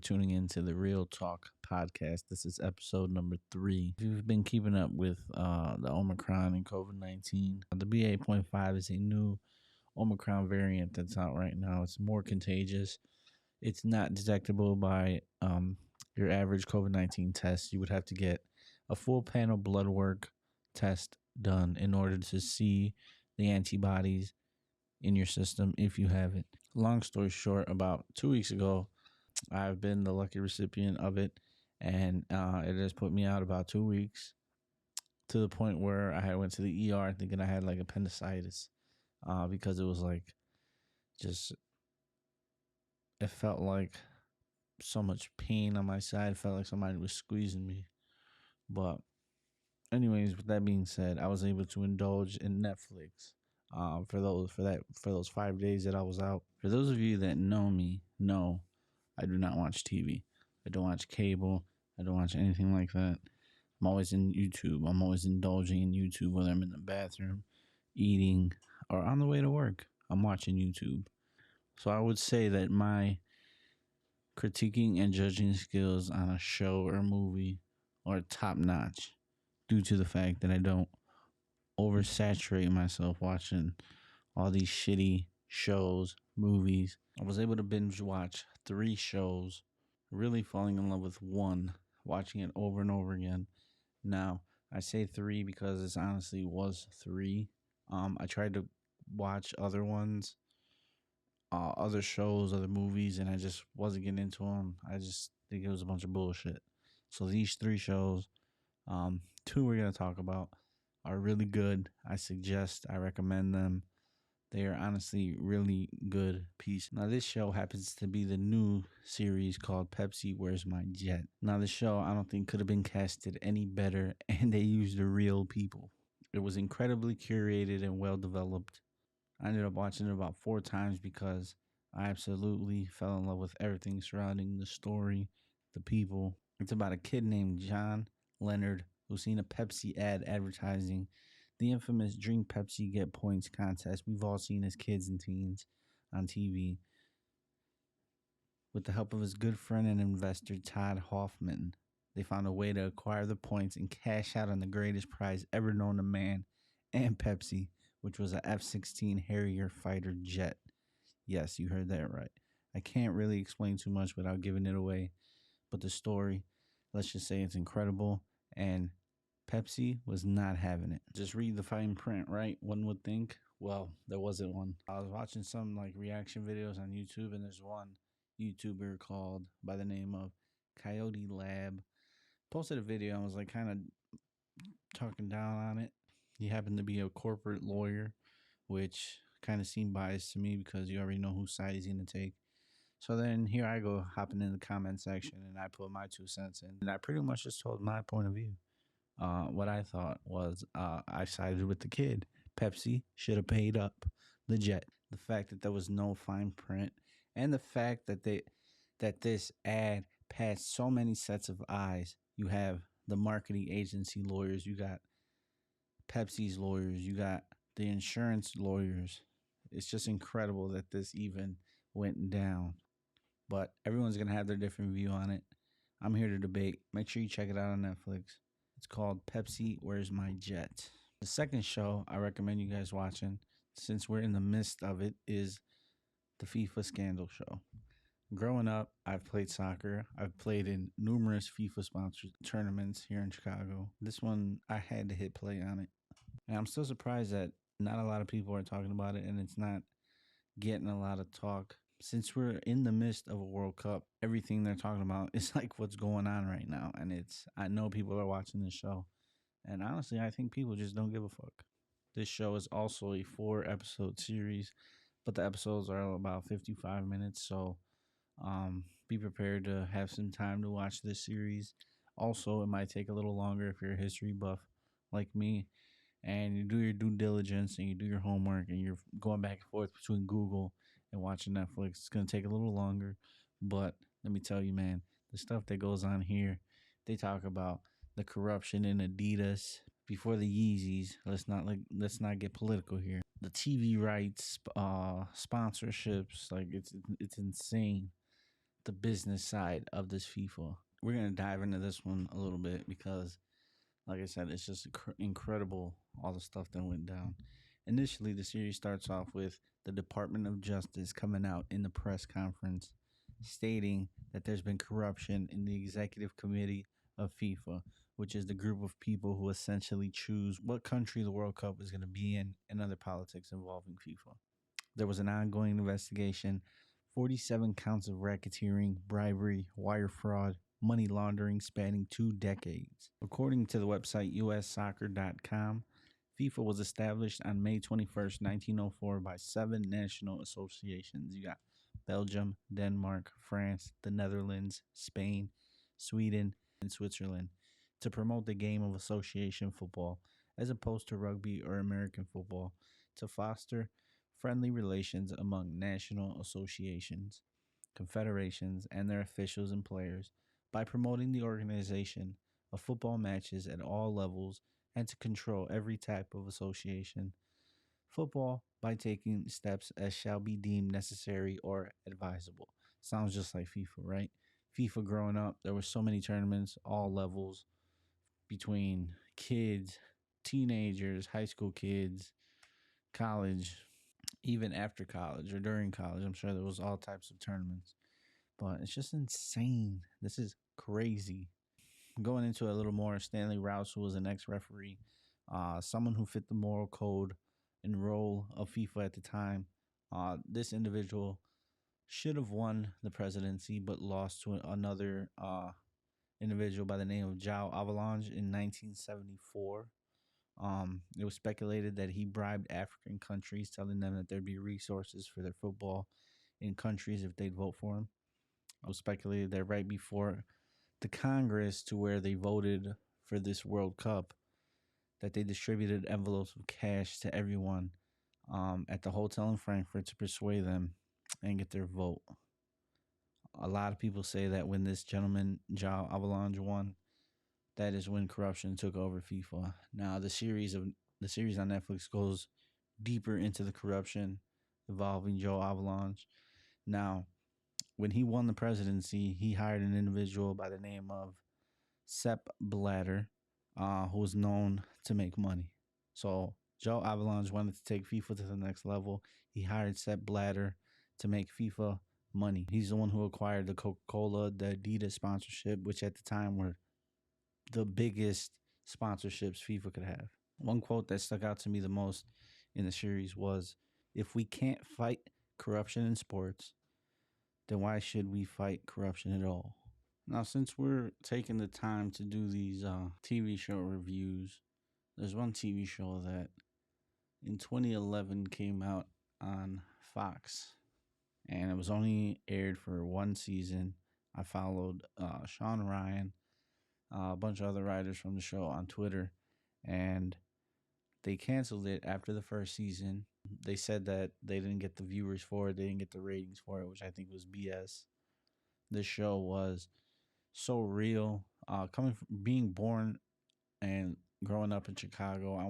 tuning into the Real Talk podcast. This is episode number 3. If you've been keeping up with the Omicron and COVID 19, the BA.5 is a new Omicron variant that's out right now. It's more contagious. It's not detectable by your average COVID 19 test. You would have to get a full panel blood work test done in order to see the antibodies in your system if you have it. Long story short, about 2 weeks ago, I've been the lucky recipient of it, and it has put me out about 2 weeks to the point where I went to the ER thinking I had like appendicitis because it was like just, it felt like so much pain on my side. It felt like somebody was squeezing me. But anyways, with that being said, I was able to indulge in Netflix for those 5 days that I was out. For those of you that know me, know I do not watch TV. I don't watch cable. I don't watch anything like that. I'm always in YouTube. I'm always indulging in YouTube, whether I'm in the bathroom, eating, or on the way to work. I'm watching YouTube. So I would say that my critiquing and judging skills on a show or movie are top notch due to the fact that I don't oversaturate myself watching all these shitty shows, movies. I was able to binge watch 3 shows, really falling in love with one, watching it over and over again. Now, I say 3 because this honestly was 3. I tried to watch other ones, other shows, other movies, and I just wasn't getting into them. I just think it was a bunch of bullshit. So these 3 shows, 2 we're going to talk about, are really good. I recommend them. They are honestly really good piece. Now, this show happens to be the new series called Pepsi Where's My Jet. Now, the show I don't think could have been casted any better, and they used the real people. It was incredibly curated and well developed. I ended up watching it about 4 times because I absolutely fell in love with everything surrounding the story, the people. It's about a kid named John Leonard who's seen a Pepsi ad advertising the infamous Drink Pepsi Get Points contest we've all seen as kids and teens on TV. With the help of his good friend and investor Todd Hoffman, they found a way to acquire the points and cash out on the greatest prize ever known to man and Pepsi, which was a F-16 Harrier fighter jet. Yes, you heard that right. I can't really explain too much without giving it away, but the story, let's just say it's incredible, and Pepsi was not having it. Just read the fine print, right? One would think. Well, there wasn't one. I was watching some like reaction videos on YouTube, and there's one YouTuber called by the name of Coyote Lab. Posted a video and was like kind of talking down on it. He happened to be a corporate lawyer, which kind of seemed biased to me because you already know whose side he's going to take. So then here I go hopping in the comment section and I put my 2 cents in. And I pretty much just told my point of view. What I thought was I sided with the kid. Pepsi should have paid up the jet. The fact that there was no fine print, and the fact that this ad passed so many sets of eyes. You have the marketing agency lawyers, you got Pepsi's lawyers, you got the insurance lawyers. It's just incredible that this even went down. But everyone's gonna have their different view on it. I'm here to debate. Make sure you check it out on Netflix. It's called Pepsi Where's My Jet. The second show I recommend you guys watching, since we're in the midst of it, is the FIFA Scandal show. Growing up, I've played soccer. I've played in numerous FIFA sponsored tournaments here in Chicago. This one, I had to hit play on it. And I'm still surprised that not a lot of people are talking about it and it's not getting a lot of talk. Since we're in the midst of a World Cup, everything they're talking about is like what's going on right now. And I know people are watching this show. And honestly, I think people just don't give a fuck. This show is also a 4-episode series, but the episodes are about 55 minutes. So be prepared to have some time to watch this series. Also, it might take a little longer if you're a history buff like me and you do your due diligence and you do your homework and you're going back and forth between Google and watching Netflix. It's going to take a little longer, but let me tell you, man, the stuff that goes on here, they talk about the corruption in Adidas before the Yeezys. Let's not get political here. The TV rights, sponsorships, like it's insane. the business side of this FIFA. We're gonna dive into this one a little bit because, like I said, it's just incredible all the stuff that went down. Initially, the series starts off with the Department of Justice coming out in the press conference stating that there's been corruption in the executive committee of FIFA, which is the group of people who essentially choose what country the World Cup is going to be in and other politics involving FIFA. There was an ongoing investigation, 47 counts of racketeering, bribery, wire fraud, money laundering spanning 2 decades. According to the website ussoccer.com, FIFA was established on May 21st, 1904 by 7 national associations. You got Belgium, Denmark, France, the Netherlands, Spain, Sweden, and Switzerland to promote the game of association football as opposed to rugby or American football, to foster friendly relations among national associations, confederations, and their officials and players by promoting the organization of football matches at all levels and to control every type of association. Football by taking steps as shall be deemed necessary or advisable. Sounds just like FIFA, right? FIFA growing up, there were so many tournaments, all levels, between kids, teenagers, high school kids, college, even after college or during college. I'm sure there was all types of tournaments, but it's just insane. This is crazy. Going into a little more, Stanley Rouse, who was an ex-referee, someone who fit the moral code and role of FIFA at the time. This individual should have won the presidency, but lost to another individual by the name of João Avalanche in 1974. It was speculated that he bribed African countries, telling them that there'd be resources for their football in countries if they'd vote for him. It was speculated that right before the Congress, to where they voted for this World Cup, that they distributed envelopes of cash to everyone at the hotel in Frankfurt to persuade them and get their vote. A lot of people say that when this gentleman, João Avalanche, won, that is when corruption took over FIFA. Now the series on Netflix goes deeper into the corruption involving Joe Avalanche. Now, when he won the presidency, he hired an individual by the name of Sepp Blatter, who was known to make money. So Joe Avalanche wanted to take FIFA to the next level. He hired Sepp Blatter to make FIFA money. He's the one who acquired the Coca-Cola, the Adidas sponsorship, which at the time were the biggest sponsorships FIFA could have. One quote that stuck out to me the most in the series was, "If we can't fight corruption in sports, then why should we fight corruption at all?" Now, since we're taking the time to do these TV show reviews, there's one TV show that in 2011 came out on Fox, and it was only aired for one season. I followed Sean Ryan, a bunch of other writers from the show on Twitter, and they canceled it after the first season. They said that they didn't get the viewers for it, they didn't get the ratings for it, which I think was BS. This show was so real. Coming from being born and growing up in Chicago, I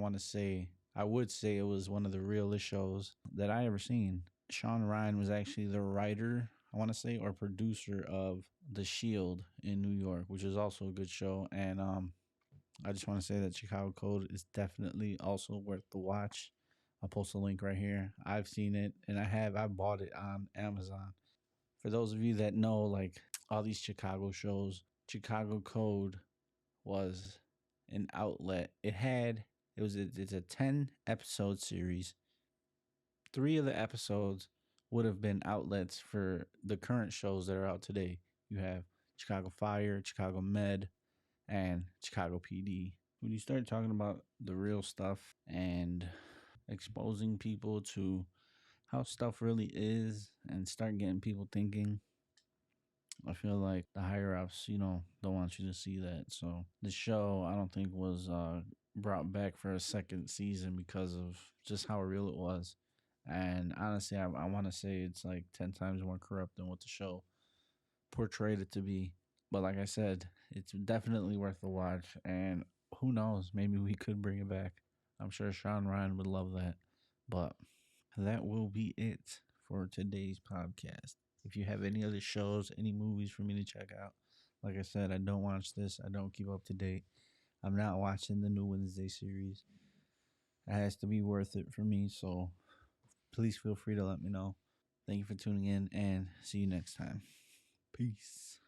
would say it was one of the realest shows that I ever seen. Sean Ryan was actually the writer, I want to say, or producer of The Shield in New York, which is also a good show. And I just want to say that Chicago Code is definitely also worth the watch. I'll post a link right here. I've seen it, and I bought it on Amazon. For those of you that know, like all these Chicago shows, Chicago Code was an outlet. It's a 10 episode series. 3 of the episodes would have been outlets for the current shows that are out today. You have Chicago Fire, Chicago Med, and Chicago PD. When you start talking about the real stuff and exposing people to how stuff really is and start getting people thinking, I feel like the higher ups, don't want you to see that. So the show, I don't think was brought back for a second season because of just how real it was. And honestly, I want to say it's like 10 times more corrupt than what the show portrayed it to be. But like I said, it's definitely worth the watch. And who knows, maybe we could bring it back. I'm sure Sean Ryan would love that. But that will be it for today's podcast. If you have any other shows, any movies for me to check out, like I said, I don't watch this. I don't keep up to date. I'm not watching the new Wednesday series. It has to be worth it for me. So please feel free to let me know. Thank you for tuning in and see you next time. Peace.